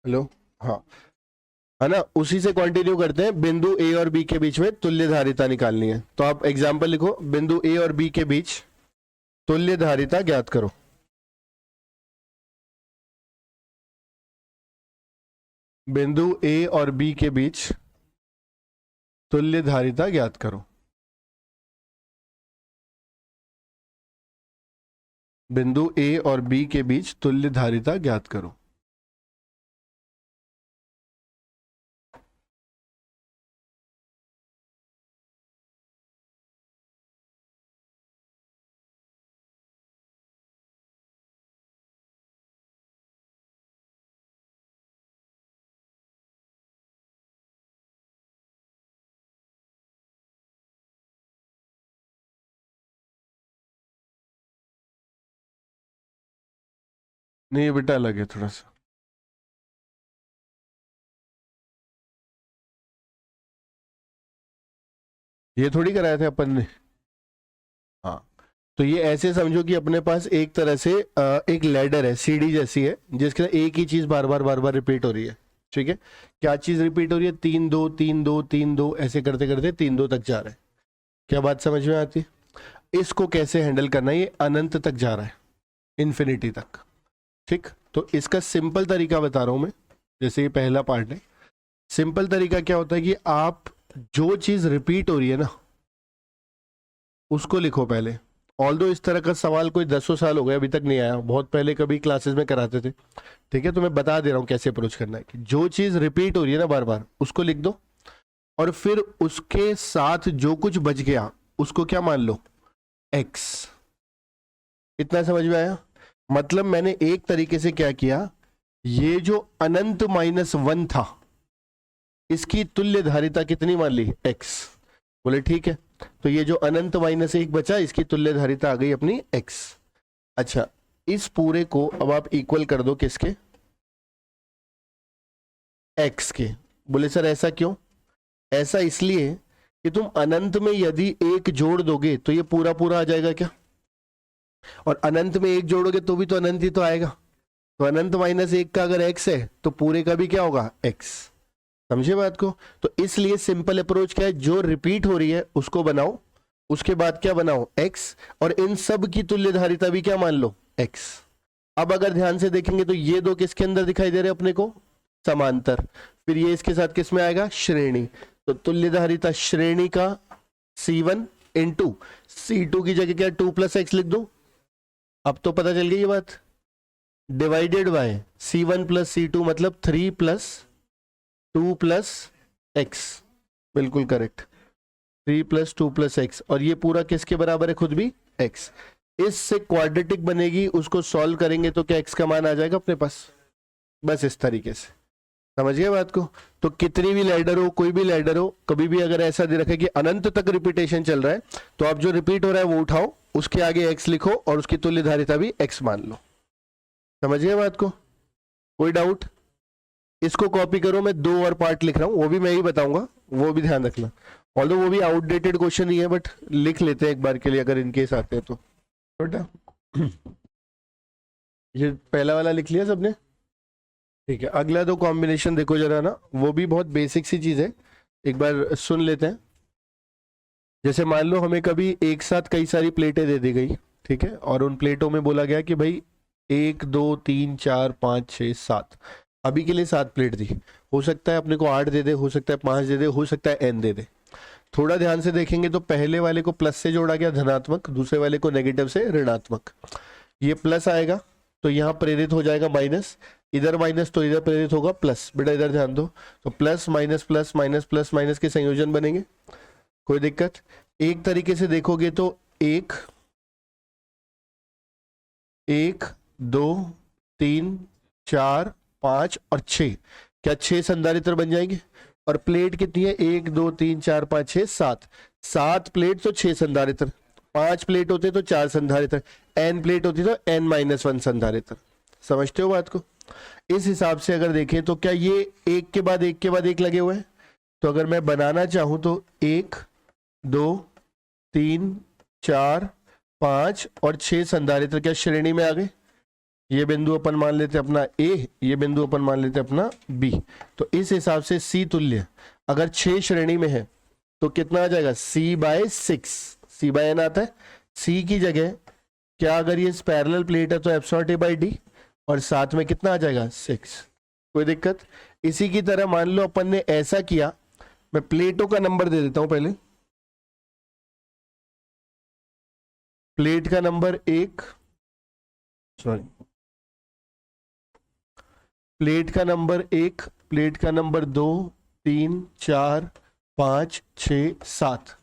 Hello. हाँ, है ना, उसी से कंटिन्यू करते हैं। बिंदु ए और बी के बीच में तुल्य धारिता निकालनी है, तो आप एग्जांपल लिखो, बिंदु ए और बी के बीच तुल्य धारिता ज्ञात करो। बिंदु ए और बी के बीच तुल्य धारिता ज्ञात करो। बिंदु ए और बी के बीच तुल्य धारिता ज्ञात करो। नहीं, ये बेटा अलग है थोड़ा सा। ये थोड़ी कराया था अपन ने। हाँ, तो ये ऐसे समझो कि अपने पास एक तरह से एक लैडर है, सीढ़ी जैसी है, जिसके अंदर एक ही चीज बार बार रिपीट हो रही है। ठीक है, क्या चीज रिपीट हो रही है? 3 2 3 2 3 2, ऐसे करते करते 3 2 तक जा रहा है। क्या बात समझ में आती है? इसको कैसे हैंडल करना है? ये अनंत तक जा रहा है, इन्फिनिटी तक। ठीक, तो इसका सिंपल तरीका बता रहा हूं मैं। जैसे ये पहला पार्ट है, सिंपल तरीका क्या होता है कि आप जो चीज रिपीट हो रही है ना, उसको लिखो पहले। ऑल्दो इस तरह का सवाल कोई 10 साल हो गए अभी तक नहीं आया, बहुत पहले कभी क्लासेस में कराते थे। ठीक है, तो मैं बता दे रहा हूं कैसे अप्रोच करना है कि जो चीज रिपीट हो रही है ना बार बार, उसको लिख दो, और फिर उसके साथ जो कुछ बच गया उसको क्या मान लो? एक्स। इतना समझ में आया? मतलब मैंने एक तरीके से क्या किया, ये जो अनंत -1 था, इसकी तुल्य धारिता कितनी मान ली? एक्स। बोले ठीक है, तो ये जो अनंत -1 बचा, इसकी तुल्य धारिता आ गई अपनी एक्स। अच्छा, इस पूरे को अब आप इक्वल कर दो किसके? एक्स के। बोले सर ऐसा क्यों? ऐसा इसलिए कि तुम अनंत में यदि एक जोड़ दोगे तो ये पूरा पूरा आ जाएगा क्या? और अनंत में एक जोड़ोगे तो भी तो अनंत ही तो आएगा। तो अनंत -1 का अगर एक्स है तो पूरे का भी क्या होगा? एक्स। समझे बात को? तो इसलिए सिंपल अप्रोच क्या है, जो रिपीट हो रही है उसको बनाओ, उसके बाद क्या बनाओ? एक्स, और इन सब की तुल्य धारिता भी क्या मान लो? एक्स। अब अगर ध्यान से देखेंगे तो ये दो किसके अंदर दिखाई दे रहे अपने को? समांतर। फिर ये इसके साथ किस में आएगा? श्रेणी। तो तुल्य धारिता श्रेणी का C1 इंटू C2 की जगह क्या 2 + x लिख दो। अब तो पता चल गई ये बात। डिवाइडेड बाय C1 + C2 मतलब 3 + 2 + x। बिल्कुल करेक्ट, 3 + 2 + x, और ये पूरा किसके बराबर है? खुद भी x। इससे क्वाड्रेटिक बनेगी, उसको सॉल्व करेंगे तो क्या x का मान आ जाएगा अपने पास। बस इस तरीके से समझ गए बात को? तो कितनी भी लैडर हो, कोई भी लैडर हो, कभी भी अगर ऐसा दे रखा है कि अनंत तक रिपीटेशन चल रहा है, तो आप जो रिपीट हो रहा है वो उठाओ, उसके आगे x लिखो और उसकी तुल्य धारिता भी x मान लो। समझ गए बात को? कोई डाउट? इसको कॉपी करो, मैं 2 और पार्ट लिख रहा हूं, वो भी मैं ही बताऊंगा, वो भी ध्यान रखना। ऑल्दो वो भी आउटडेटेड क्वेश्चन ही है, बट लिख लेते हैं एक बार के लिए अगर इनकेस आते हैं तो। बेटा ये पहला वाला लिख लिया सबने? ठीक है, अगला दो कॉम्बिनेशन देखो जरा ना, वो भी बहुत बेसिक सी चीज है, एक बार सुन लेते हैं। जैसे मान लो हमें कभी एक साथ कई सारी प्लेटें दे दी गई, ठीक है, और उन प्लेटों में बोला गया कि भाई 1 2 3 4 5 6 7, अभी के लिए 7 प्लेट दी, हो सकता है अपने को 8 दे दे, हो सकता है 5 दे दे, हो सकता है n दे दे। थोड़ा ध्यान से देखेंगे तो पहले वाले को प्लस से जोड़ा गया धनात्मक, दूसरे वाले को नेगेटिव से ऋणात्मक। ये प्लस आएगा तो यहाँ प्रेरित हो जाएगा माइनस, इधर माइनस तो इधर प्रेरित होगा प्लस। बेटा इधर ध्यान दो, तो plus minus plus minus plus minus के संयोजन बनेंगे। कोई दिक्कत? एक तरीके से देखोगे तो 1 1 2 3 4 5 और 6, क्या 6 संधारित्र बन जाएंगे? और प्लेट कितनी है? 1 2 3 4 5 6 7, 7 प्लेट तो 6 संधारित्र, 5 प्लेट होते तो 4 संधारित्र, n प्लेट होती तो n-1 संधारित्र। समझते हो बात को? इस हिसाब से अगर देखें तो क्या ये एक के बाद एक के बाद एक लगे हुए हैं? तो अगर मैं बनाना चाहूं तो 1 2 3 4 5 और 6 संधारित्र क्या श्रेणी में आ गए? ये बिंदु अपन मान लेते अपना ए, ये बिंदु अपन मान लेते अपना बी। तो इस हिसाब से सी तुल्य अगर 6 श्रेणी में है तो कितना आ जाएगा, c/6, c/n आता है। c की जगह क्या, अगर ये पैरेलल प्लेट है तो f0a/d, और साथ में कितना आ जाएगा 6। कोई दिक्कत? इसी की तरह मान लो अपन ने ऐसा किया, मैं प्लेटों का नंबर दे देता हूं पहले। प्लेट का नंबर 1, सॉरी, प्लेट का नंबर 1, प्लेट का नंबर 2, 3, 4, 5, 6, 7।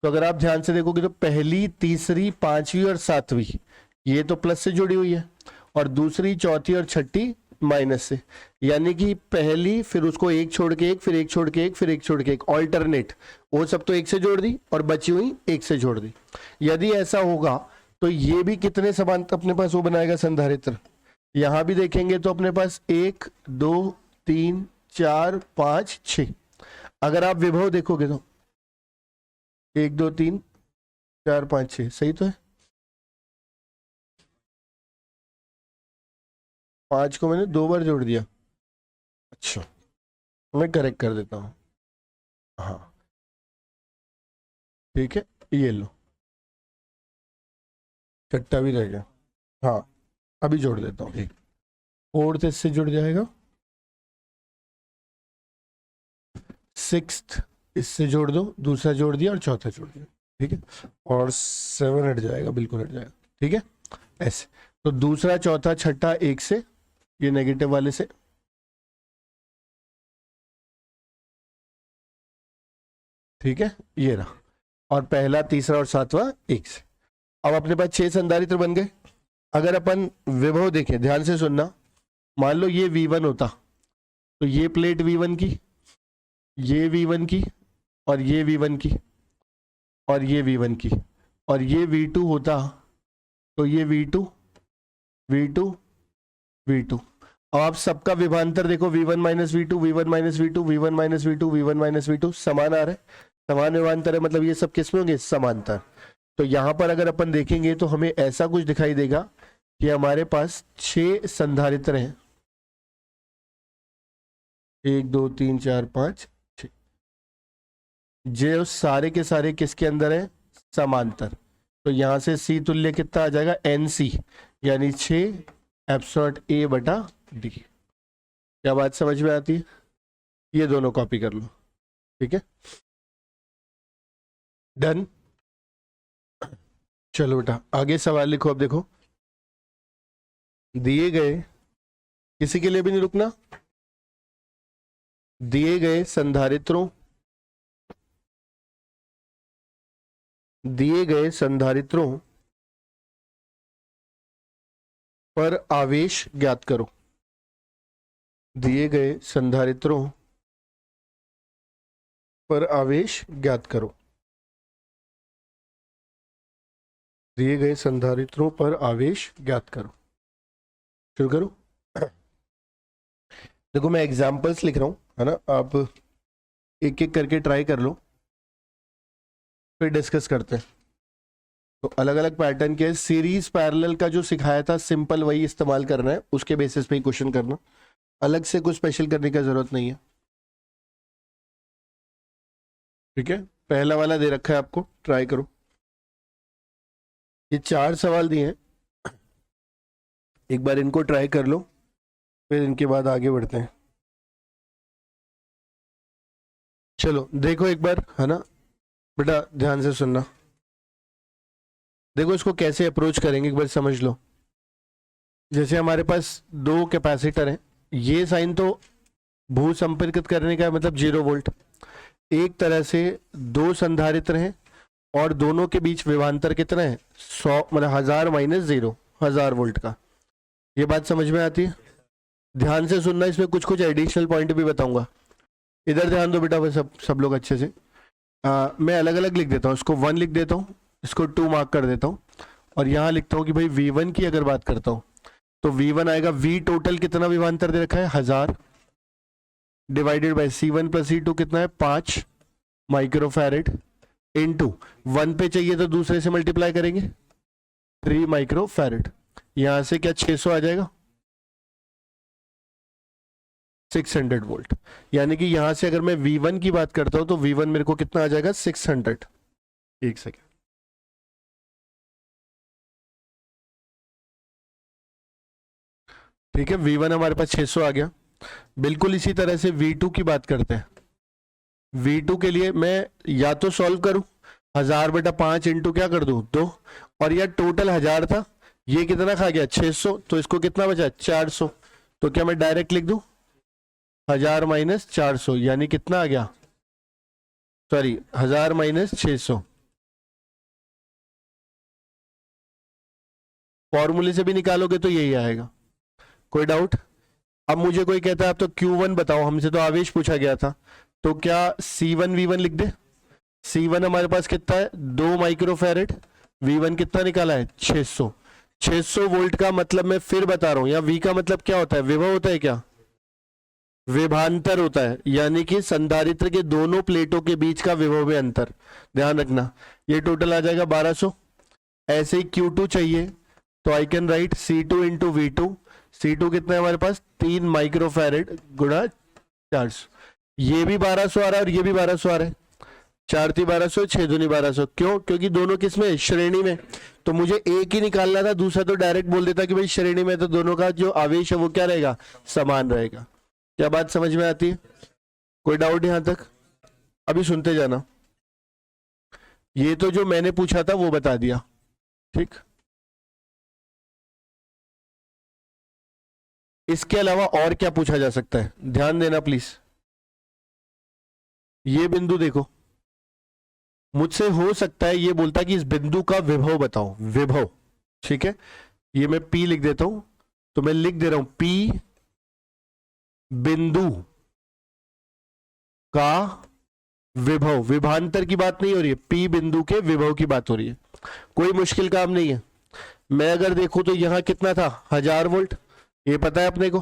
तो अगर आप ध्यान से देखोगे तो पहली, तीसरी, पांचवी और सातवीं ये तो प्लस से जुड़ी हुई है, और दूसरी, चौथी और छठी माइनस से। यानी कि पहली, फिर उसको एक छोड़ के एक, फिर एक छोड़ के एक, फिर एक छोड़ के एक, ऑल्टरनेट, वो सब तो एक से जोड़ दी और बची हुई एक से जोड़ दी। यदि ऐसा होगा तो ये भी कितने समांतर अपने पास वो बनाएगा संधारित्र। यहां भी देखेंगे तो अपने पास 1, 2, 3, 4, 5, 6। अगर आप विभव देखोगे तो 1, 2, 3, 4, 5, 6, सही तो है। 5 को मैंने 2 बार जोड़ दिया, अच्छा मैं करेक्ट कर देता हूँ, हाँ ठीक है, ये लो, छठा भी रह गया, हाँ अभी जोड़ देता हूँ। एक फोर्थ इससे जुड़ जाएगा, 6th इससे जोड़ दो, दूसरा जोड़ दिया और चौथा जोड़ दिया, ठीक है, और 7 हट जाएगा, बिल्कुल हट जाएगा, ठीक है ऐसे। तो दूसरा, चौथा, छठा एक से, ये नेगेटिव वाले से, ठीक है ये रहा, और पहला, तीसरा और सातवां एक से। अब अपने पास 6 संधारित्र बन गए। अगर अपन विभव देखें, ध्यान से सुनना, मान लो ये V1 होता तो ये प्लेट V1 की, ये V1 की, और ये V1 की, और ये V1 की, और ये V2 होता तो ये V2, V2, V2। अब आप सबका विभांतर देखो, V1 - V2, V1 - V2, V1 - V2, V1 - V2 समान आ रहा है, समान विभांतर है, मतलब ये सब किसमें होंगे, समांतर। तो यहां पर अगर अपन देखेंगे तो हमें ऐसा कुछ दिखाई देगा कि हमारे पास 6 संधारित्र हैं, 1, 2, 3, 4, 5, 6, जो सारे के सारे किसके अंदर है, समांतर। तो यहां से C तुल्य कितना आ जाएगा, NC, यानी 6 f0a/d। क्या बात समझ में आती है? ये दोनों कॉपी कर लो, ठीक है, डन। चलो बेटा आगे सवाल लिखो। अब देखो, दिए गए, किसी के लिए भी नहीं रुकना, दिए गए संधारित्रों, दिए गए संधारित्रों पर आवेश ज्ञात करो। दिए गए संधारित्रों पर आवेश ज्ञात करो। दिए गए संधारित्रों पर आवेश ज्ञात करो। शुरू करो। देखो मैं एग्जाम्पल्स लिख रहा हूं, है ना, आप एक एक करके ट्राई कर लो, फिर डिस्कस करते हैं। तो अलग अलग पैटर्न के सीरीज पैरेलल का जो सिखाया था सिंपल वही इस्तेमाल करना है, उसके बेसिस पे ही क्वेश्चन करना, अलग से कुछ स्पेशल करने की जरूरत नहीं है, ठीक है। पहला वाला दे रखा है आपको, ट्राई करो। ये 4 सवाल दिए हैं, एक बार इनको ट्राई कर लो, फिर इनके बाद आगे बढ़ते हैं। चलो देखो एक बार, है ना बेटा, ध्यान से सुनना। देखो इसको कैसे अप्रोच करेंगे एक बार समझ लो। जैसे हमारे पास 2 कैपेसिटर हैं, ये साइन तो भू संपर्कित करने का मतलब 0 वोल्ट। एक तरह से 2 संधारित्र हैं और दोनों के बीच विभवांतर कितना है, 100 मतलब 1000 - 0, 1000 वोल्ट का। ये बात समझ में आती है? ध्यान से सुनना, इसमें कुछ कुछ एडिशनल पॉइंट भी बताऊंगा। इधर ध्यान दो बेटा, बस सब लोग अच्छे से। मैं अलग अलग लिख देता हूँ, इसको 1 लिख देता हूँ, इसको 2 मार्क कर देता हूँ, और यहाँ लिखता हूँ कि भाई V1 की अगर बात करता हूँ तो V1 आएगा, V टोटल कितना विभवांतर दे रखा है 1000, डिवाइडेड बाय C1 + C2 कितना है 5 माइक्रोफैरेड, इनटू 1 पे चाहिए तो दूसरे से मल्टीप्लाई करेंगे 3 माइक्रोफैरेड। यहाँ से क्या 600 आ जाएगा, 600 वोल्ट। यानी कि यहां से अगर मैं V1 की बात करता हूं तो V1 मेरे को कितना आ जाएगा 600। एक सेकेंड, ठीक है, V1 हमारे पास 600 आ गया। बिल्कुल इसी तरह से V2 की बात करते हैं। V2 के लिए मैं या तो सॉल्व करूं 1000/5 इंटू क्या कर दूं 2, और यह टोटल 1000 था, ये कितना खा गया 600, तो इसको कितना बचा 400। तो क्या मैं डायरेक्ट लिख दूं 1000 माइनस 400, यानी कितना आ गया, सॉरी 1000 माइनस 600। फॉर्मूले से भी निकालोगे तो यही आएगा। कोई डाउट? अब मुझे कोई कहता है आप तो Q1 बताओ, हमसे तो आवेश पूछा गया था, तो क्या C1 V1 लिख दे। C1 हमारे पास कितना है 2 माइक्रोफैरेड, V1 कितना निकाला है 600। 600 वोल्ट का मतलब मैं फिर बता रहा हूं, या V का मतलब क्या होता है, विभव होता है क्या, विभांतर होता है, यानी कि संधारित्र के दोनों प्लेटों के बीच का विभव में अंतर। ध्यान रखना, ये टोटल आ जाएगा 1200। ऐसे ही Q2 चाहिए तो I can write C2 into V2। C2 कितना है हमारे पास 3 माइक्रोफैरेड गुणा 400। ये भी 1200 आ रहा है और ये भी 1200 आ रहा है, 4 × 1200 6 दूनी 1200। क्यों? क्योंकि दोनों किस में, श्रेणी में। तो मुझे एक ही निकालना था, दूसरा तो डायरेक्ट बोल देता कि भाई श्रेणी में, तो दोनों का जो आवेश है वो क्या रहेगा, समान रहेगा। क्या बात समझ में आती है? कोई डाउट यहां तक? अभी सुनते जाना। ये तो जो मैंने पूछा था वो बता दिया, ठीक। इसके अलावा और क्या पूछा जा सकता है, ध्यान देना प्लीज। ये बिंदु देखो, मुझसे हो सकता है ये बोलता कि इस बिंदु का विभव बताओ, विभव, ठीक है। ये मैं P लिख देता हूं, तो मैं लिख दे रहा हूं P बिंदु का विभव। विभांतर की बात नहीं हो रही है, P बिंदु के विभव की बात हो रही है। कोई मुश्किल काम नहीं है। मैं अगर देखूं तो यहां कितना था 1000 वोल्ट, ये पता है अपने को,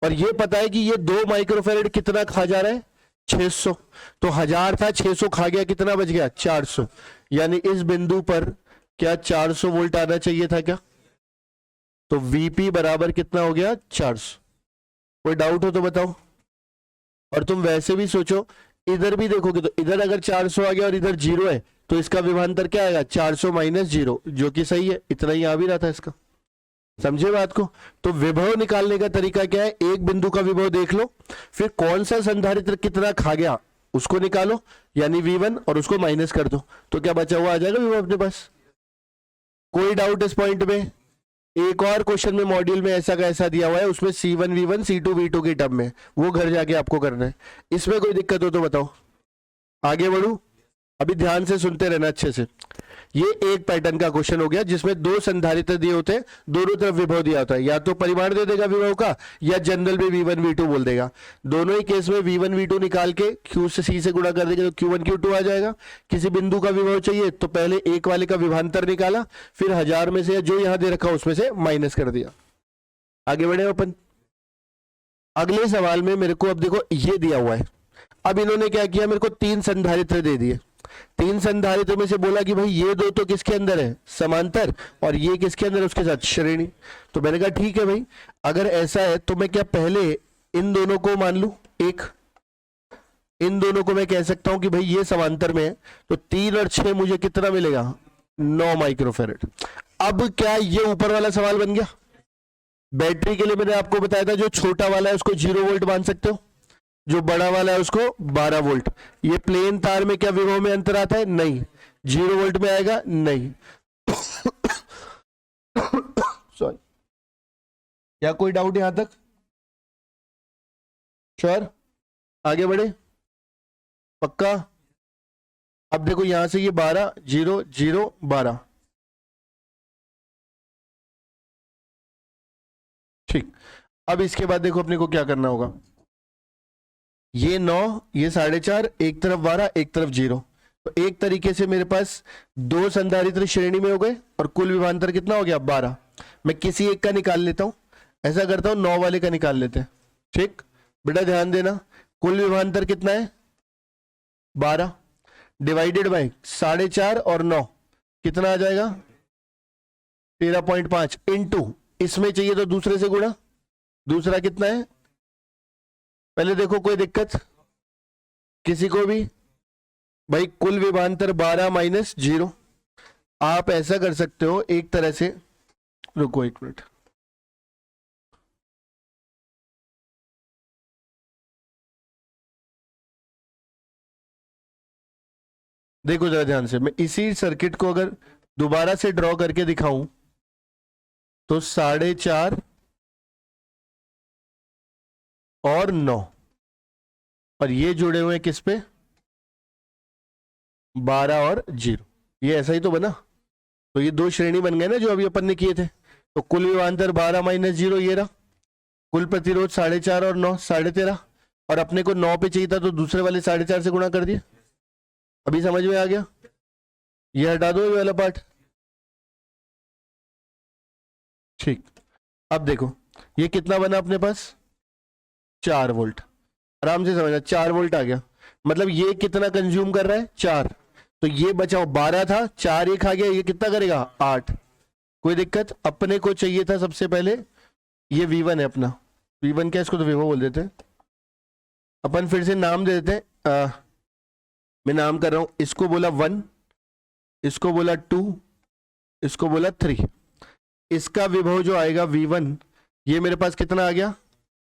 और ये पता है कि ये 2 माइक्रोफैरेड कितना खा जा रहा है 600। तो 1000 था, 600 खा गया, कितना बच गया 400। यानी इस बिंदु पर क्या 400 वोल्ट आना चाहिए था क्या? तो Vp बराबर कितना हो गया 400। कोई डाउट हो तो बताओ। और तुम वैसे भी सोचो, इधर भी देखोगे तो इधर अगर 400 आ गया और इधर 0 है, तो इसका विभांतर क्या आएगा 400 माइनस 0, जो कि सही है। इतना ही आ भी रहा था इसका, समझे बात को। तो विभव निकालने का तरीका क्या है, एक बिंदु का विभव देख लो, फिर कौन सा संधारित्र कितना खा गया उसको निकालो, यानी V1, और उसको माइनस कर दो, तो क्या बचा हुआ आ जाएगा विभव अपने पास। कोई डाउट इस पॉइंट में? एक और क्वेश्चन में मॉड्यूल में ऐसा का ऐसा दिया हुआ है, उसमें C1 V1 C2 V2 के टर्म में, वो घर जाके आपको करना है। इसमें कोई दिक्कत हो तो बताओ, आगे बढ़ू। अभी ध्यान से सुनते रहना अच्छे से। ये एक पैटर्न का क्वेश्चन हो गया जिसमें 2 संधारित्र दिए होते हैं, दोनों तरफ विभव दिया होता है, या तो परिमाण दे देगा विभव का, या जनरल में V1 V2 बोल देगा। दोनों ही केस में V1 V2 निकाल के Q से C से गुणा कर देंगे तो Q1 Q2 आ जाएगा। किसी बिंदु का विभव चाहिए तो पहले एक वाले का विभांतर निकाला, फिर 1000 में से जो यहां दे रखा उसमें से माइनस कर दिया। आगे बढ़े अपन। अगले सवाल में मेरे को अब देखो ये दिया हुआ है। अब इन्होंने क्या किया, मेरे को 3 संधारित्र दे दिए। 3 संधारित्र में से बोला कि भाई ये 2 तो किसके अंदर है, समांतर, और ये किसके अंदर है, उसके साथ श्रेणी। तो मैंने कहा ठीक है भाई, अगर ऐसा है तो मैं क्या पहले इन दोनों को मान लूं, एक इन दोनों को मैं कह सकता हूं कि भाई ये समांतर में है, तो 3 और 6 मुझे कितना मिलेगा 9 माइक्रोफैरेड। अब क्या ये ऊपर वाला सवाल बन गया। बैटरी के लिए मैंने आपको बताया था जो छोटा वाला है उसको 0 वोल्ट मान सकते हो, जो बड़ा वाला है उसको 12 वोल्ट। ये प्लेन तार में क्या विभव में अंतर आता है, नहीं। 0 वोल्ट में आएगा, नहीं। सॉरी, क्या कोई डाउट यहां तक? श्योर, आगे बढ़े, पक्का। अब देखो यहां से ये 12 0 0 12, ठीक। अब इसके बाद देखो अपने को क्या करना होगा, ये 9 ये 4.5, एक तरफ 12 एक तरफ 0, तो एक तरीके से मेरे पास 2 संधारित्र श्रेणी में हो गए और कुल विभांतर कितना हो गया 12। मैं किसी एक का निकाल लेता हूं, ऐसा करता हूं 9 वाले का निकाल लेते हैं, ठीक। बेटा ध्यान देना, कुल विभांतर कितना है 12 डिवाइडेड बाय 4.5 और 9 कितना आ जाएगा 13.5 इंटू, इसमें चाहिए तो दूसरे से गुणा, दूसरा कितना है पहले देखो कोई दिक्कत किसी को भी? भाई कुल विभवांतर 12 माइनस 0। आप ऐसा कर सकते हो एक तरह से, रुको एक मिनट, देखो जरा ध्यान से, मैं इसी सर्किट को अगर दोबारा से ड्रॉ करके दिखाऊं तो 4.5 और 9, और ये जुड़े हुए हैं किस पे? 12 और 0। ये ऐसा ही तो बना। तो ये दो श्रेणी बन गए ना जो अभी अपन ने किए थे। तो कुल विभवांतर 12 माइनस 0 ये रहा, कुल प्रतिरोध 4.5 और 9 13.5, और अपने को 9 पे चाहिए था तो दूसरे वाले 4.5 से गुणा कर दिया। अभी समझ में आ गया? ये हटा दो ये वाला पार्ट। ठीक, अब देखो ये कितना बना अपने पास? 4 वोल्ट। आराम से समझना, 4 वोल्ट आ गया। मतलब ये कितना कंज्यूम कर रहा है? 4। तो ये बचाओ 12 था, 4 एक आ गया, ये कितना करेगा? 8। कोई दिक्कत? अपने को चाहिए था सबसे पहले, ये V1 है अपना। V1 क्या, इसको तो विभव बोल देते हैं अपन। फिर से नाम दे देते हैं, मैं नाम कर रहा हूं, इसको बोला 1, इसको बोला 2, इसको बोला 3। इसका विभव जो आएगा V1, ये मेरे पास कितना आ गया?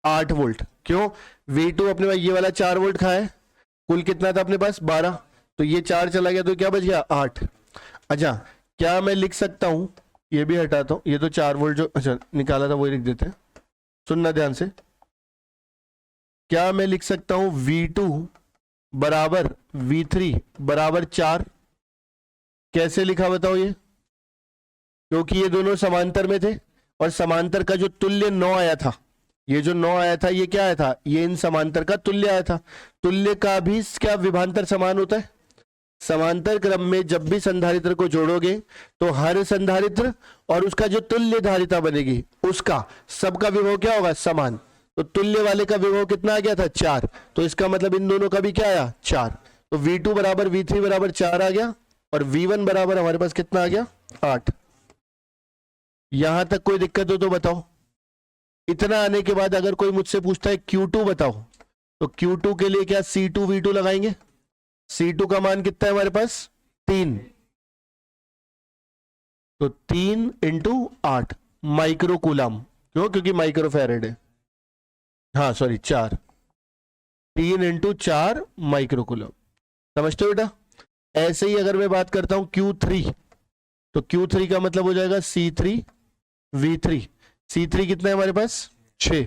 8 वोल्ट। क्यों? V2 अपने पास ये वाला 4 वोल्ट खाया है, कुल कितना था अपने पास? 12, तो ये 4 चला गया तो क्या बच गया? 8। अच्छा, क्या मैं लिख सकता हूं, ये भी हटाता हूं, ये तो 4 वोल्ट जो अच्छा निकाला था वही लिख देते हैं। सुनना ध्यान से, क्या मैं लिख सकता हूं V2 बराबर V3 बराबर 4? कैसे लिखा बताओ ये? क्योंकि ये दोनों समांतर में थे, और समांतर का जो तुल्य 9 आया था, ये जो 9 आया था ये क्या आया था? ये इन समांतर का तुल्य आया था। तुल्य का भी क्या विभवांतर समान होता है? समांतर क्रम में जब भी संधारित्र को जोड़ोगे तो हर संधारित्र और उसका जो तुल्य धारिता बनेगी उसका सबका विभव क्या होगा? समान। तो तुल्य वाले का विभव कितना आ गया था? 4। तो इसका मतलब इन दोनों का भी क्या आया? 4। तो V2 बराबर V3 बराबर 4 आ गया, और V1 बराबर हमारे पास कितना आ गया? 8। यहां तक कोई दिक्कत हो तो बताओ। इतना आने के बाद अगर कोई मुझसे पूछता है Q2 बताओ, तो Q2 के लिए क्या C2 V2 लगाएंगे? C2 का मान कितना है हमारे पास? 3। तो 3 इंटू 8 माइक्रो कूलम। क्यों? क्योंकि माइक्रो फैरेड है। हाँ सॉरी 4, 3 इंटू 4 माइक्रो कूलम। समझते हो बेटा? ऐसे ही अगर मैं बात करता हूं Q3, तो Q3 का मतलब हो जाएगा C3 V3। C3 कितना है हमारे पास? 6,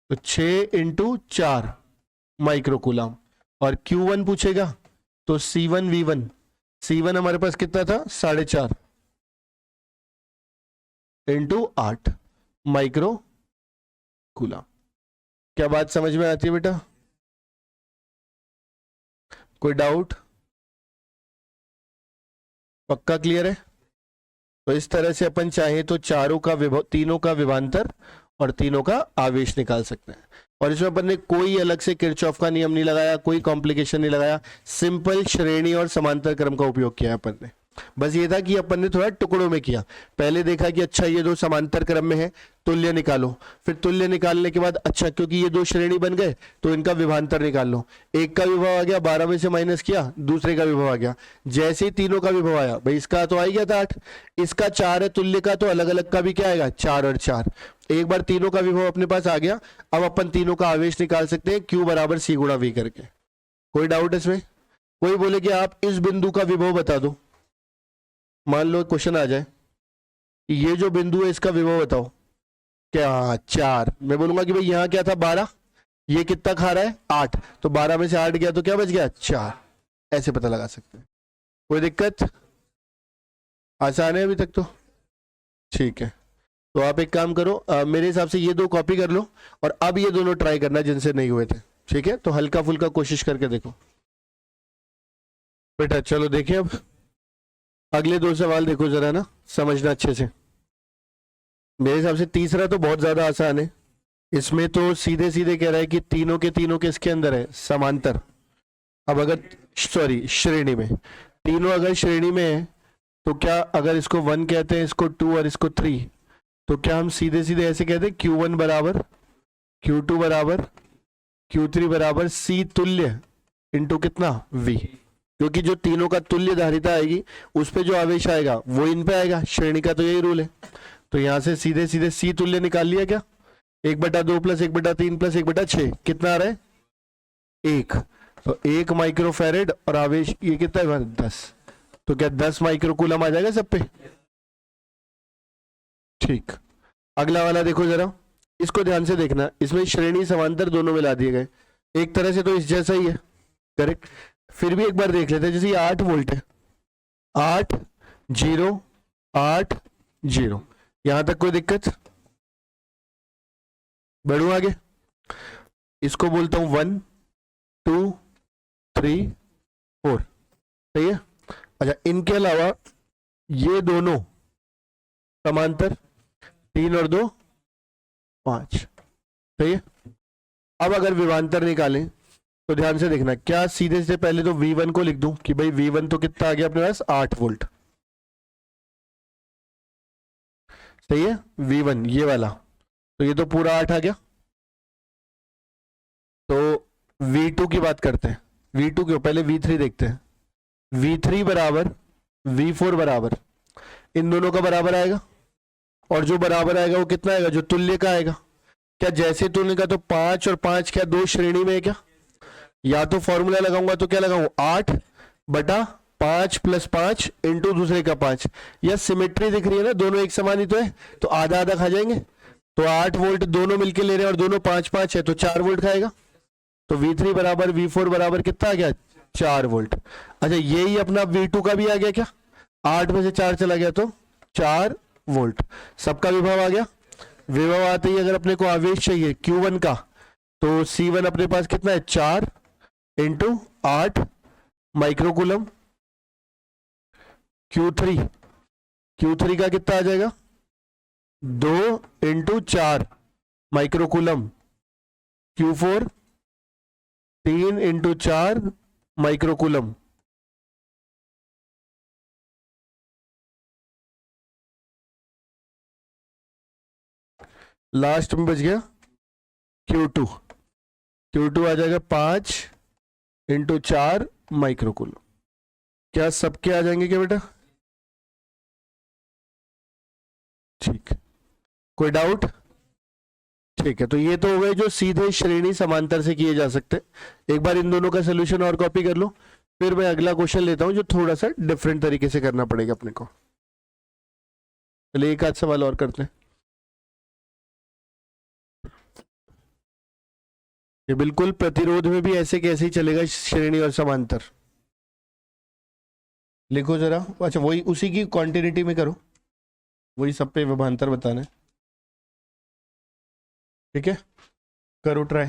तो 6 इंटू 4 माइक्रो कूलम। और Q1 पूछेगा तो C1 V1। C1 हमारे पास कितना था? 4.5 इंटू 8 माइक्रो कूलम। क्या बात समझ में आती है बेटा? कोई डाउट? पक्का क्लियर है? तो इस तरह से अपन चाहे तो चारों का विभव, तीनों का विभवांतर और तीनों का आवेश निकाल सकते हैं। और इसमें अपन ने कोई अलग से किरचॉफ का नियम नहीं लगाया, कोई कॉम्प्लिकेशन नहीं लगाया, सिंपल श्रेणी और समांतर क्रम का उपयोग किया अपन ने। बस ये था कि अपन ने थोड़ा टुकड़ों में किया। पहले देखा कि अच्छा ये दो समांतर क्रम में है, तुल्य निकालो। फिर तुल्य निकालने के बाद अच्छा क्योंकि ये दो श्रेणी बन गए तो इनका विभवांतर निकाल लो। एक का विभव आ गया, 12 में से माइनस किया, दूसरे का विभव आ गया। जैसे ही तीनों का विभव आया, भाई इसका तो आ गया था 8, इसका 4 है तुल्य का, तो अलग अलग का भी क्या आएगा? 4 और 4। एक बार तीनों का विभव अपने पास आ गया, अब अपन तीनों का आवेश निकाल सकते हैं Q बराबर C गुणा V करके। कोई डाउट इसमें? कोई बोले कि आप इस बिंदु का विभव बता दो, मान लो क्वेश्चन आ जाए ये जो बिंदु है इसका विभव बताओ। क्या? 4। मैं बोलूंगा कि भाई यहाँ क्या था? 12, ये कितना खा रहा है? 8, तो 12 में से 8 गया तो क्या बच गया? 4। ऐसे पता लगा सकते हैं। कोई दिक्कत? आसान है अभी तक तो? ठीक है, तो आप एक काम करो, मेरे हिसाब से ये दो कॉपी कर लो और अब ये दोनों ट्राई करना जिनसे नहीं हुए थे। ठीक है, तो हल्का फुल्का कोशिश करके देखो बेटा। चलो देखिए, अब अगले दो सवाल देखो जरा ना, समझना अच्छे से। मेरे हिसाब से तीसरा तो बहुत ज्यादा आसान है। इसमें तो सीधे सीधे कह रहा है कि तीनों के किसके अंदर है? समांतर। अब अगर सॉरी श्रेणी में, तीनों अगर श्रेणी में है तो क्या, अगर इसको 1 कहते हैं, इसको 2 और इसको 3, तो क्या हम सीधे सीधे ऐसे कहते हैं Q1 बराबर Q2 बराबर Q3 बराबर C तुल्य इंटू कितना V, क्योंकि जो तीनों का तुल्य धारिता आएगी उस पे जो आवेश आएगा वो इन पे आएगा, श्रेणी का तो यही रूल है। तो यहां से सीधे सीधे C तुल्य निकाल लिया क्या, 1/2 प्लस 1/3 प्लस 1/6 कितना आ रहा है 1। तो 1 माइक्रोफैरेड और आवेश ये कितना है 10, तो क्या 10 माइक्रोकूलम आ जाएगा सब पे। ठीक, अगला वाला देखो जरा, इसको ध्यान से देखना, इसमें श्रेणी समांतर दोनों मिला दिए गए, एक तरह से तो इस जैसा ही है, करेक्ट। फिर भी एक बार देख लेते हैं, जैसे ये 8 वोल्ट है, 8 0 8 0, यहां तक कोई दिक्कत, बढ़ू आगे, इसको बोलता हूं 1 2 3 4, सही है। अच्छा, इनके अलावा ये दोनों समांतर, 3 और 2 5, सही है। अब अगर विभवांतर निकालें तो ध्यान से देखना, क्या सीधे से पहले तो V1 को लिख दूं कि भाई V1 तो कितना आ गया अपने पास 8 वोल्ट, सही है। V1 ये वाला, तो ये तो पूरा 8 आ गया। तो V2 की बात करते हैं, V2 क्यों, पहले V3 देखते हैं। V3 बराबर V4 बराबर, इन दोनों का बराबर आएगा, और जो बराबर आएगा वो कितना आएगा, जो तुल्य का आएगा। क्या जैसे तुल्य का, तो 5 और 5 क्या 2 श्रेणी में है क्या, या तो फॉर्मूला लगाऊंगा तो क्या लगाऊं 8/5 + 5 इंटू दूसरे का 5, या सिमेट्री दिख रही है ना, दोनों एक समान ही तो है, तो आधा आधा खा जाएंगे। तो 8 वोल्ट दोनों मिलके ले रहे हैं और दोनों 5/5 है, तो 4 वोल्ट खाएगा। तो V3 बराबर V4 बराबर कितना आ गया 4 वोल्ट। अच्छा, यही अपना V2 का भी आ गया क्या, 8 में से 4 चला गया तो 4 वोल्ट, सबका विभव आ गया। विभव आते ही अगर अपने को आवेश चाहिए Q1 का, तो C1 अपने पास कितना है 4 इंटू 8 माइक्रोकूलम, Q3 का कितना आ जाएगा 2 into 4 microcoulomb, Q4 3 into 4 microcoulomb. Last में बच गया Q2 आ जाएगा 5 इंटू 4 माइक्रोकूलम। क्या सबके आ जाएंगे क्या बेटा, ठीक, कोई डाउट। ठीक है, तो ये तो हो गए जो सीधे श्रेणी समांतर से किए जा सकते हैं। एक बार इन दोनों का सोल्यूशन और कॉपी कर लो, फिर मैं अगला क्वेश्चन लेता हूं जो थोड़ा सा डिफरेंट तरीके से करना पड़ेगा अपने को। चलिए एक आध सवाल और करते हैं। ये बिल्कुल प्रतिरोध में भी ऐसे कैसे ही चलेगा श्रेणी और समांतर, लिखो जरा। अच्छा, वही उसी की क्वांटिटी में करो, वही सब पे विभवांतर बताना है, ठीक है। करो ट्राई,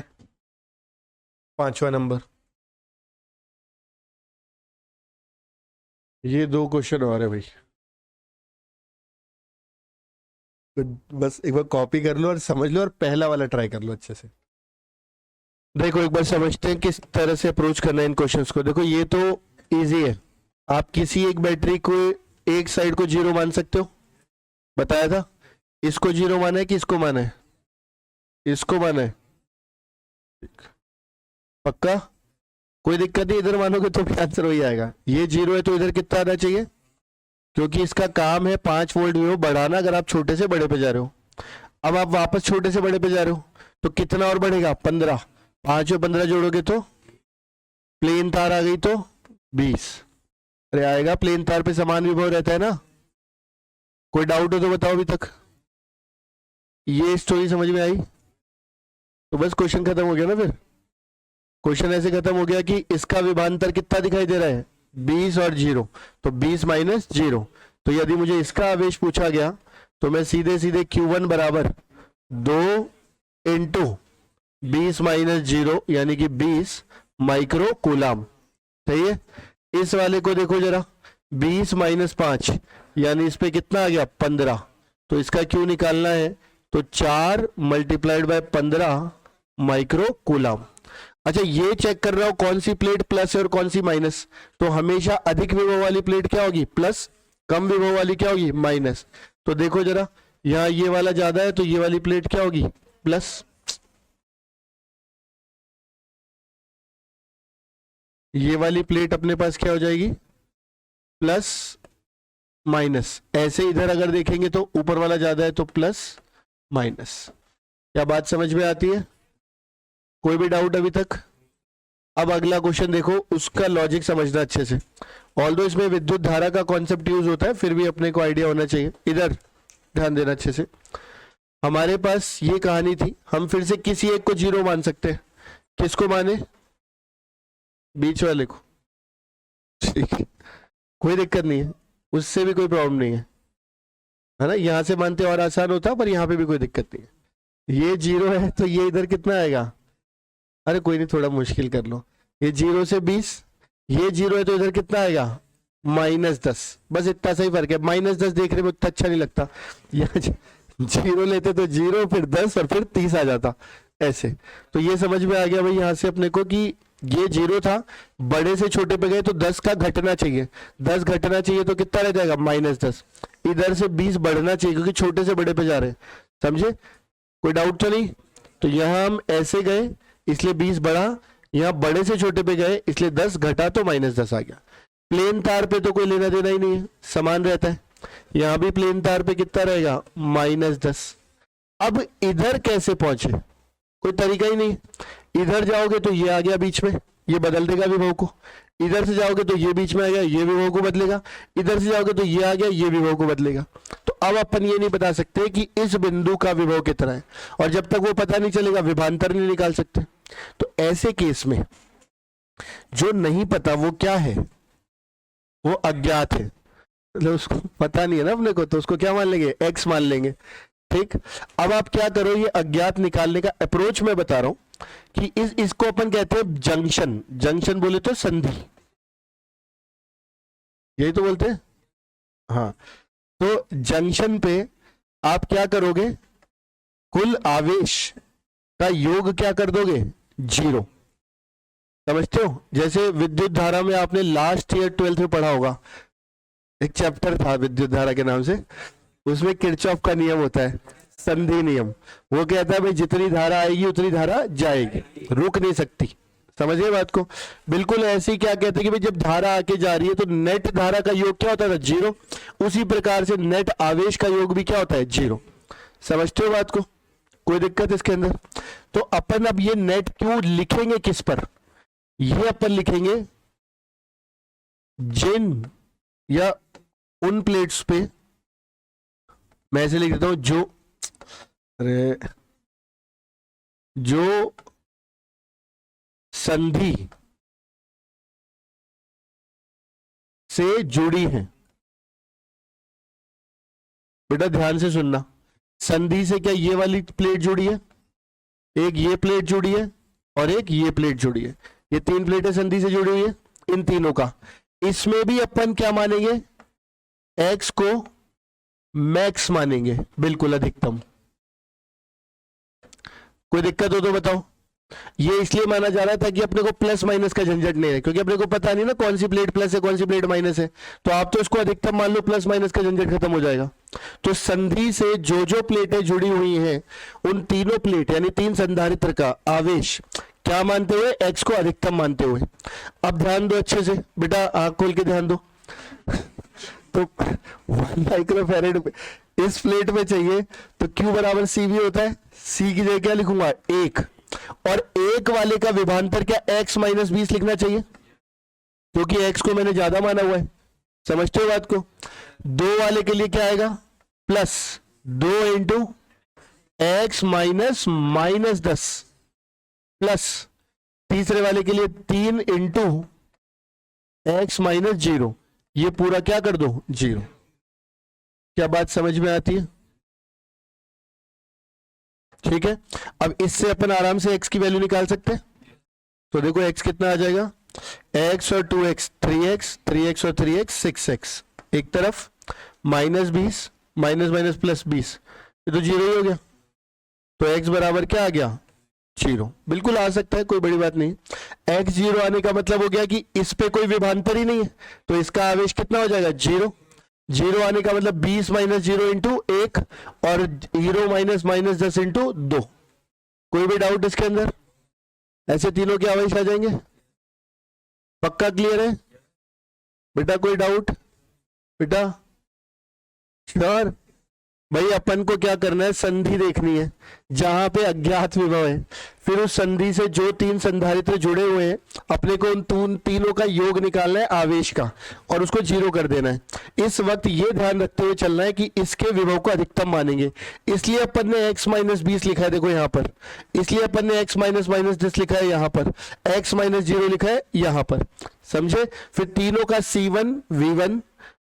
5वां नंबर। ये 2 क्वेश्चन और है भाई, तो बस एक बार कॉपी कर लो और समझ लो, और पहला वाला ट्राई कर लो अच्छे से। देखो एक बार समझते हैं किस तरह से अप्रोच करना है इन क्वेश्चंस को। देखो ये तो इजी है, आप किसी एक बैटरी को एक साइड को 0 मान सकते हो, बताया था। इसको 0 माना है कि इसको माना है, इसको माना है, पक्का, कोई दिक्कत नहीं, इधर मानोगे तो भी आंसर वही आएगा। ये 0 है तो इधर कितना आना चाहिए, क्योंकि इसका काम है 5 वोल्ट विभव बढ़ाना अगर आप छोटे से बड़े पे जा रहे हो। अब आप वापस छोटे से बड़े पे जा रहे हो तो कितना और बढ़ेगा 15, 5 और 15 जोड़ोगे तो प्लेन तार आ गई तो 20। अरे आएगा, प्लेन तार पे समान विभव रहता है ना। कोई डाउट हो तो बताओ अभी तक। ये स्टोरी समझ में आई तो बस क्वेश्चन खत्म हो गया ना। फिर क्वेश्चन ऐसे खत्म हो गया कि इसका विभवांतर कितना दिखाई दे रहा है 20 और 0, तो 20 माइनस 0। तो यदि मुझे इसका आवेश पूछा गया तो मैं सीधे सीधे Q1 बराबर 2 इंटू 20 माइनस 0 यानी कि 20 माइक्रो कूलाम, सही है। इस वाले को देखो जरा, 20 माइनस 5 यानी इस पे कितना आ गया 15, तो इसका Q निकालना है तो 4 मल्टीप्लाइड बाय 15 माइक्रो कूलाम। अच्छा, ये चेक कर रहा हूं कौन सी प्लेट प्लस है और कौन सी माइनस, तो हमेशा अधिक विभव वाली प्लेट क्या होगी प्लस, कम विभव वाली क्या होगी माइनस। तो देखो जरा, यहाँ ये वाला ज्यादा है तो ये वाली प्लेट क्या होगी प्लस, ये वाली प्लेट अपने पास क्या हो जाएगी, प्लस माइनस। ऐसे इधर अगर देखेंगे तो ऊपर वाला ज्यादा है तो प्लस माइनस। क्या बात समझ में आती है? कोई भी डाउट अभी तक? अब अगला क्वेश्चन देखो, उसका लॉजिक समझना अच्छे से। ऑल्दो इसमें विद्युत धारा का कॉन्सेप्ट यूज होता है, फिर भी अपने को आइडिया होना चाहिए। इधर ध्यान देना अच्छे से। हमारे पास ये कहानी थी, हम फिर से किसी एक को जीरो मान सकते हैं। किसको माने? बीच वाले को। ठीक है, कोई दिक्कत नहीं है, उससे भी कोई प्रॉब्लम नहीं है ना। यहां से मानते और आसान होता, पर यहां पे भी कोई दिक्कत नहीं है। ये जीरो है तो ये इधर कितना आएगा? अरे कोई नहीं, थोड़ा मुश्किल कर लो। ये 0 से 20, ये 0 है तो इधर कितना आएगा? -10। बस इतना सही फर्क है। -10 देखने में उतना अच्छा नहीं लगता। यहाँ 0 लेते तो 0 फिर 10 और फिर 30 आ जाता ऐसे। तो ये समझ में आ गया भाई यहाँ से अपने को कि ये 0 था, बड़े से छोटे पे गए तो 10 का घटना चाहिए। 10 घटना चाहिए तो कितना रह जाएगा? -10। इधर से 20 बढ़ना चाहिए क्योंकि छोटे से बड़े पे जा रहे हैं। समझे? कोई डाउट तो नहीं? तो यहाँ हम ऐसे गए इसलिए 20 बढ़ा, यहाँ बड़े से छोटे पे गए इसलिए 10 घटा तो -10 आ गया। प्लेन तार पे तो कोई लेना देना ही नहीं है, समान रहता है। यहाँ भी प्लेन तार पे कितना रहेगा? -10। अब इधर कैसे पहुंचे? कोई तरीका ही नहीं। इधर जाओगे तो ये आ गया बीच में, ये बदल देगा विभव को। इधर से जाओगे तो ये बीच में आ गया, ये विभव को बदलेगा। इधर से जाओगे तो ये आ गया, ये विभव को बदलेगा। तो अब अपन ये नहीं बता सकते कि इस बिंदु का विभव कितना है, और जब तक वो पता नहीं चलेगा विभांतर नहीं निकाल सकते। तो ऐसे केस में जो नहीं पता वो क्या है? वो अज्ञात है। मतलब उसको पता नहीं है ना अपने को, तो उसको क्या मान लेंगे? x मान लेंगे। ठीक, अब आप क्या करो, ये अज्ञात निकालने का अप्रोच मैं बता रहा हूं कि इसको अपन कहते हैं जंक्शन। जंक्शन बोले तो संधि, यही तो बोलते हैं। हाँ, तो जंक्शन पे आप क्या करोगे? कुल आवेश का योग क्या कर दोगे? 0। समझते हो? जैसे विद्युत धारा में आपने लास्ट ईयर 12th में पढ़ा होगा, एक चैप्टर था विद्युत धारा के नाम से, उसमें किरचॉफ का नियम होता है, संधि नियम। वो कहता है भाई जितनी धारा आएगी उतनी धारा जाएगी, रुक नहीं सकती। समझिए बात को? बिल्कुल ऐसे ही क्या कहते हैं कि भाई जब धारा आके जा रही है तो नेट धारा का योग क्या होता था? 0। उसी प्रकार से नेट आवेश का योग भी क्या होता है? 0। समझते हो बात को? कोई दिक्कत इसके अंदर? तो अपन अब ये नेट क्यों लिखेंगे किस पर? ये अपन लिखेंगे जिन या उन प्लेट्स पे, मैं ऐसे लिख देता हूं, जो संधि से जुड़ी है। बेटा ध्यान से सुनना, संधि से क्या ये वाली प्लेट जुड़ी है, एक ये प्लेट जुड़ी है और एक ये प्लेट जुड़ी है। ये 3 प्लेटें संधि से जुड़ी हुई है, इन तीनों का। इसमें भी अपन क्या मानेंगे? x को मैक्स मानेंगे, बिल्कुल अधिकतम। कोई दिक्कत हो तो बताओ। ये इसलिए माना जा रहा था कि अपने को प्लस माइनस का झंझट नहीं है, क्योंकि अपने को पता नहीं ना कौन सी प्लेट प्लस है कौन सी प्लेट माइनस है। तो आप तो इसको अधिकतम मान लो, प्लस माइनस का झंझट खत्म हो जाएगा। तो संधि से जो प्लेटें जुड़ी हुई हैं उन तीनों प्लेट यानी 3 संधारित्र का आवेश क्या मानते हुए? x को अधिकतम मानते हुए। अब ध्यान दो अच्छे से बेटा, आंख खोल के ध्यान दो। तो 1 माइक्रोफैरेड इस प्लेट में चाहिए तो Q बराबर C भी होता है। C की जगह क्या लिखूंगा? 1। और 1 वाले का विभांतर क्या x - 20 लिखना चाहिए, क्योंकि x को मैंने ज्यादा माना हुआ है। समझते हो बात को? 2 वाले के लिए क्या आएगा? प्लस 2 इंटू x -10 प्लस तीसरे वाले के लिए 3 इंटू x -0। ये पूरा क्या कर दो? 0। क्या बात समझ में आती है? ठीक है, अब इससे अपन आराम से x की वैल्यू निकाल सकते हैं। तो देखो x कितना आ जाएगा? x और 2x 3x, 3x और 3x 6x। एक तरफ -20 माइनस प्लस 20, ये तो 0 ही हो गया। तो x बराबर क्या आ गया? 0। बिल्कुल आ सकता है, कोई बड़ी बात नहीं। x 0 आने का मतलब हो गया कि इस पे कोई विभांतर ही नहीं है, तो इसका आवेश कितना हो जाएगा? 0। 0 आने का मतलब 20 - 0 इंटू 1 और 0 - -10 इंटू 2। कोई भी डाउट इसके अंदर? ऐसे तीनों के आवेश आ जाएंगे। पक्का क्लियर है बेटा? कोई डाउट बेटा? श्योर? भाई अपन को क्या करना है, संधि देखनी है जहां पे अज्ञात विभव है, फिर उस संधि से जो तीन संधारित्र जुड़े हुए हैं अपने को उन तीनों का योग निकालना है आवेश का, और उसको जीरो कर देना है। इस वक्त ये ध्यान रखते हुए चलना है कि इसके विभव को अधिकतम मानेंगे, इसलिए अपन ने x माइनस 20 लिखा है, देखो यहां पर, इसलिए अपन ने x माइनस माइनस 10 लिखा है यहां पर, x माइनस 0 लिखा है यहां पर, समझे? फिर तीनों का C1 V1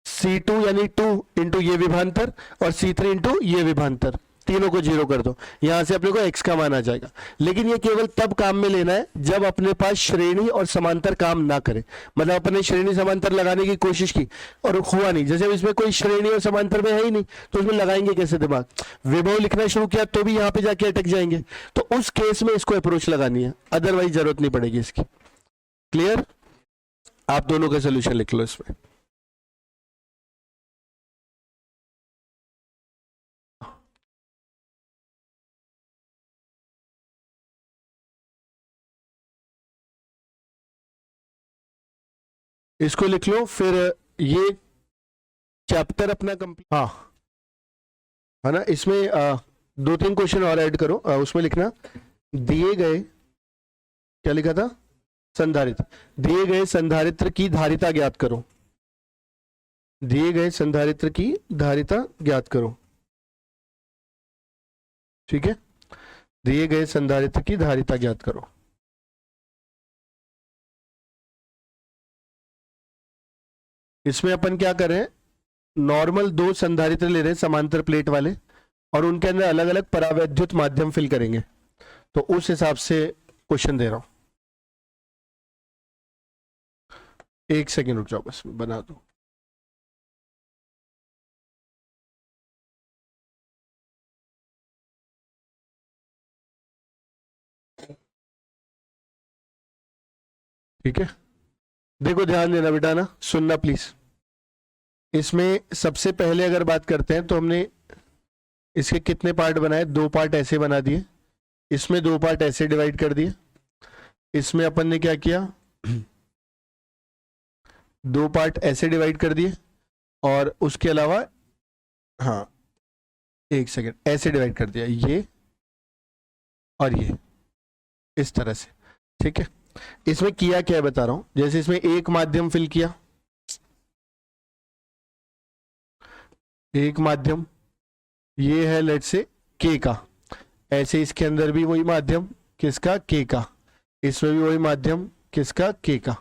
C2 यानी 2 इंटू ये विभांतर और C3 इंटू ये विभांतर, तीनों को जीरो कर दो, यहां से अपने को x का मान आ जाएगा। लेकिन ये केवल तब काम में लेना है जब अपने पास श्रेणी और समांतर काम ना करे, मतलब अपने श्रेणी समांतर लगाने की कोशिश की और हुआ नहीं, जैसे इसमें कोई श्रेणी और समांतर में है ही नहीं तो उसमें लगाएंगे कैसे दिमाग? विभव लिखना शुरू किया तो भी यहां पर जाके अटक जाएंगे, तो उस केस में इसको अप्रोच लगानी है, अदरवाइज जरूरत नहीं पड़ेगी इसकी। क्लियर? आप दोनों का सोल्यूशन लिख लो इसमें। इसको लिख लो, फिर ये चैप्टर अपना कंप्लीट, हाँ है ना, इसमें 2-3 क्वेश्चन और ऐड करो, उसमें लिखना दिए गए, क्या लिखा था? संधारित्र, दिए गए संधारित्र की धारिता ज्ञात करो, दिए गए संधारित्र की धारिता ज्ञात करो, ठीक है? दिए गए संधारित्र की धारिता ज्ञात करो। इसमें अपन क्या करें, नॉर्मल 2 संधारित्र ले रहे हैं समांतर प्लेट वाले, और उनके अंदर अलग अलग परावैद्युत माध्यम फिल करेंगे, तो उस हिसाब से क्वेश्चन दे रहा हूं। एक सेकेंड रुक जाओ, बस बना दो। ठीक है, देखो ध्यान देना बेटा ना, सुनना प्लीज। इसमें सबसे पहले अगर बात करते हैं तो हमने इसके कितने पार्ट बनाए? 2 पार्ट ऐसे बना दिए, इसमें 2 पार्ट ऐसे डिवाइड कर दिए, इसमें अपन ने क्या किया 2 पार्ट ऐसे डिवाइड कर दिए, और उसके अलावा हाँ एक सेकेंड ऐसे डिवाइड कर दिया, ये और ये इस तरह से, ठीक है? इसमें किया क्या है बता रहा हूं, जैसे इसमें एक माध्यम फिल किया, एक माध्यम ये है लेट से के का, ऐसे इसके अंदर भी वही माध्यम किसका? के का, इसमें भी वही माध्यम किसका? के का।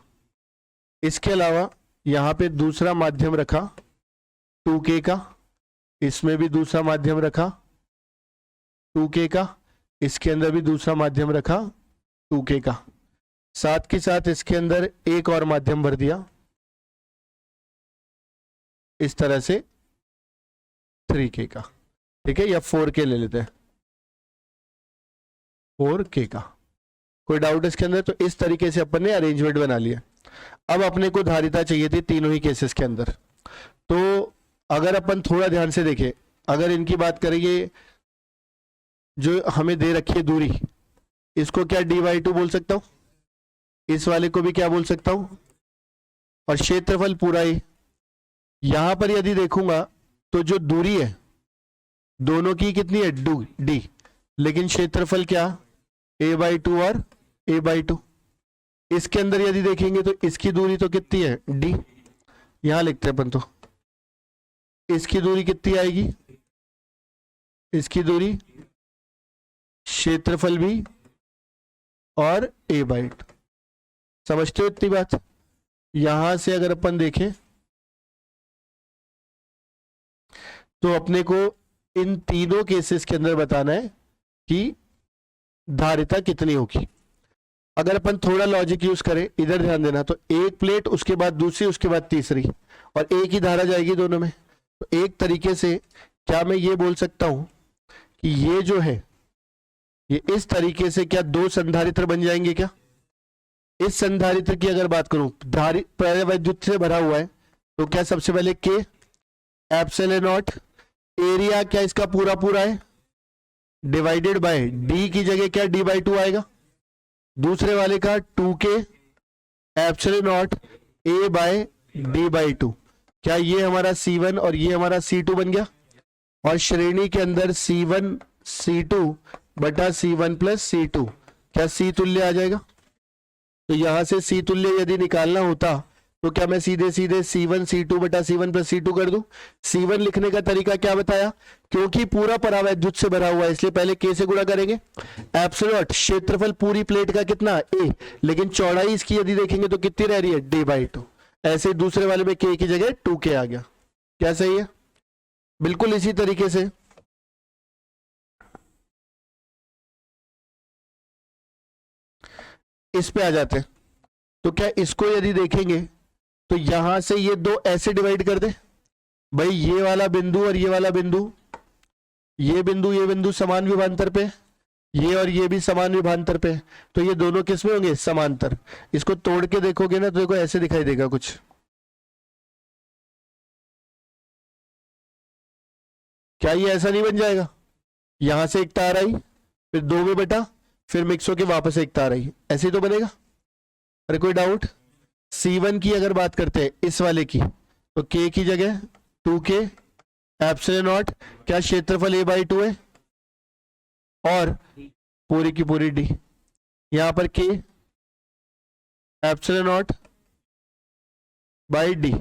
इसके अलावा यहां पे दूसरा माध्यम रखा 2k का, इसमें भी दूसरा माध्यम रखा 2k का, इसके अंदर भी दूसरा माध्यम रखा 2k का, साथ के साथ इसके अंदर एक और माध्यम भर दिया इस तरह से 3k का, ठीक है? या 4k ले लेते हैं, 4k का। कोई डाउट इसके अंदर? तो इस तरीके से अपन ने अरेंजमेंट बना लिया। अब अपने को धारिता चाहिए थी तीनों ही केसेस के अंदर, तो अगर अपन थोड़ा ध्यान से देखें, अगर इनकी बात करेंगे, जो हमें दे रखी है दूरी, इसको क्या d/2 बोल सकता हूं, इस वाले को भी क्या बोल सकता हूं, और क्षेत्रफल पूरा ही। यहां पर यदि देखूंगा तो जो दूरी है दोनों की कितनी है? d, लेकिन क्षेत्रफल क्या? a/2 और a/2। इसके अंदर यदि देखेंगे तो इसकी दूरी तो कितनी है? d, यहां लिखते हैं अपन, तो इसकी दूरी कितनी आएगी? इसकी दूरी, क्षेत्रफल भी और a/2। समझते हो इतनी बात? यहां से अगर अपन देखें तो अपने को इन तीनों केसेस के अंदर बताना है कि धारिता कितनी होगी। अगर अपन थोड़ा लॉजिक यूज करें, इधर ध्यान देना, तो एक प्लेट, उसके बाद दूसरी, उसके बाद तीसरी, और एक ही धारा जाएगी दोनों में, तो एक तरीके से क्या मैं ये बोल सकता हूं कि ये जो है ये इस तरीके से क्या 2 संधारित्र बन जाएंगे क्या? इस संधारित्र की अगर बात करूं, परावैद्युत से भरा हुआ है, तो क्या सबसे पहले के एप्सिलॉन नॉट, एरिया क्या इसका पूरा पूरा है, डिवाइडेड बाय डी की जगह क्या d/2 आएगा, दूसरे वाले का 2k epsilon not A by D by two. क्या ये हमारा C1 और ये हमारा C2 बन गया, और श्रेणी के अंदर C1 C2 बटा C1 प्लस C2, क्या C तुल्य आ जाएगा। तो यहां से C तुल्य यदि निकालना होता तो क्या मैं सीधे सीधे C1 C2 बटा C1 प्लस C2 कर दूं। C1 लिखने का तरीका क्या बताया, क्योंकि पूरा परावैद्युत से भरा हुआ है इसलिए पहले K से गुणा करेंगे। एप्सिलॉन नॉट क्षेत्रफल पूरी प्लेट का कितना A, लेकिन चौड़ाई इसकी यदि देखेंगे तो कितनी रह रही है D बाई टू। ऐसे दूसरे वाले में K की जगह 2K आ गया। क्या सही है। बिल्कुल इसी तरीके से इस पे आ जाते हैं। तो क्या इसको यदि देखेंगे तो यहां से ये दो ऐसे डिवाइड कर दे भाई, ये वाला बिंदु और ये वाला बिंदु, ये बिंदु समान विभांतर पे, ये और ये भी समान विभांतर पे, तो ये दोनों किस में होंगे, समांतर। इसको तोड़ के देखोगे ना तो देखो ऐसे दिखाई देगा कुछ। क्या ये ऐसा नहीं बन जाएगा, यहां से एक तार आई फिर 2 में बटा फिर मिक्स होके वापस एक तार आई, ऐसे ही तो बनेगा। अरे कोई डाउट। C1 की अगर बात करते हैं इस वाले की, तो K की जगह 2K एप्सिलॉन नॉट, क्या क्षेत्रफल A बाई 2 है और पूरी की पूरी D, यहां पर K epsilon not by D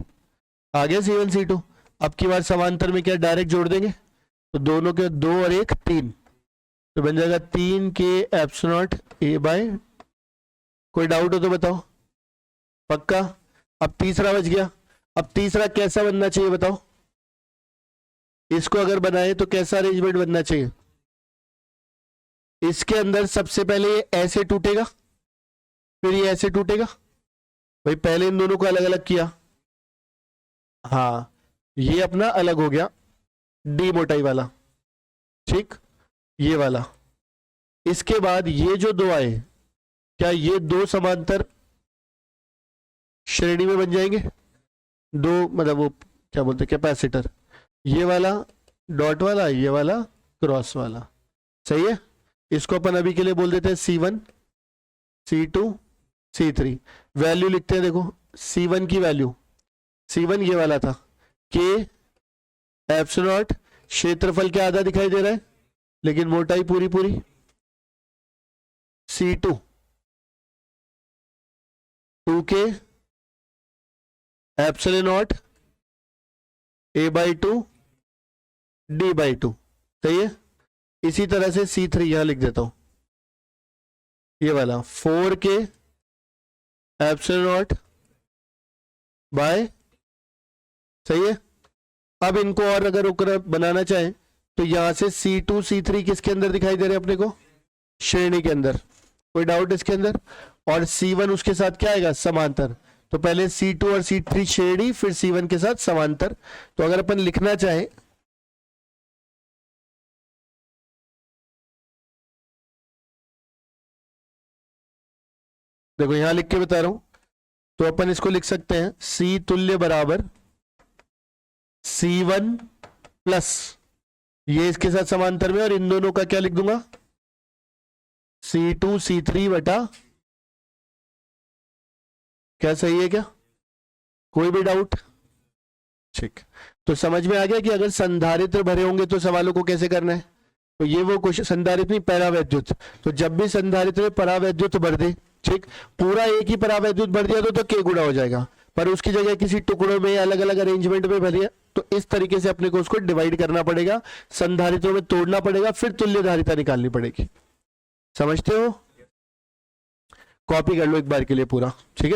आ गया C1 C2। अब की बार समांतर में क्या डायरेक्ट जोड़ देंगे, तो दोनों के 2 और 1 3, तो बन जाएगा 3K epsilon not A by. कोई डाउट हो तो बताओ। पक्का। अब तीसरा बच गया। अब तीसरा कैसा बनना चाहिए बताओ, इसको अगर बनाए तो कैसा अरेंजमेंट बनना चाहिए। इसके अंदर सबसे पहले ये ऐसे टूटेगा फिर ये ऐसे टूटेगा। भाई पहले इन दोनों को अलग अलग किया, हाँ ये अपना अलग हो गया डी मोटाई वाला, ठीक, ये वाला। इसके बाद ये जो दो आए, क्या ये दो समांतर श्रेणी में बन जाएंगे, दो मतलब वो क्या बोलते कैपेसिटर, ये वाला डॉट वाला, ये वाला क्रॉस वाला, सही है। इसको अपन अभी के लिए बोल देते हैं C1 C2 C3। वैल्यू लिखते हैं, देखो C1 की वैल्यू, C1 ये वाला था K एप्सिलॉन नॉट, क्षेत्रफल के आधा दिखाई दे रहा है लेकिन मोटाई पूरी पूरी, C2 2K epsilon not A by 2 D by 2, सही है। इसी तरह से C3 यहां लिख देता हूं, ये वाला 4K एप्सिलॉन नॉट बाय, सही है। अब इनको और अगर बनाना चाहें तो यहां से C2 C3 किसके अंदर दिखाई दे रहे हैं अपने को, श्रेणी के अंदर। कोई डाउट इसके अंदर। और C1 उसके साथ क्या आएगा, समांतर। तो पहले C2 और C3 श्रेणी, फिर C1 के साथ समांतर। तो अगर अपन लिखना चाहें देखो यहां लिख के बता रहा हूं, तो अपन इसको लिख सकते हैं C तुल्य बराबर C1 प्लस ये इसके साथ समांतर में, और इन दोनों का क्या लिख दूंगा C2 C3 बटा, क्या सही है क्या, कोई भी डाउट। ठीक, तो समझ में आ गया कि अगर संधारित्र भरे होंगे तो सवालों को कैसे करना है। तो ये वो क्वेश्चन, संधारित्र नहीं परावैद्युत, तो जब भी संधारित्र में परावैद्युत भर दे, ठीक, पूरा एक ही परावैद्युत भर दिया तो K गुणा हो जाएगा, पर उसकी जगह किसी टुकड़ों में अलग अलग अरेंजमेंट में भरिया, तो इस तरीके से अपने को उसको डिवाइड करना पड़ेगा, संधारित्रों में तोड़ना पड़ेगा, फिर तुल्य धारिता निकालनी पड़ेगी। समझते हो, कॉपी कर लो एक बार के लिए पूरा, ठीक है।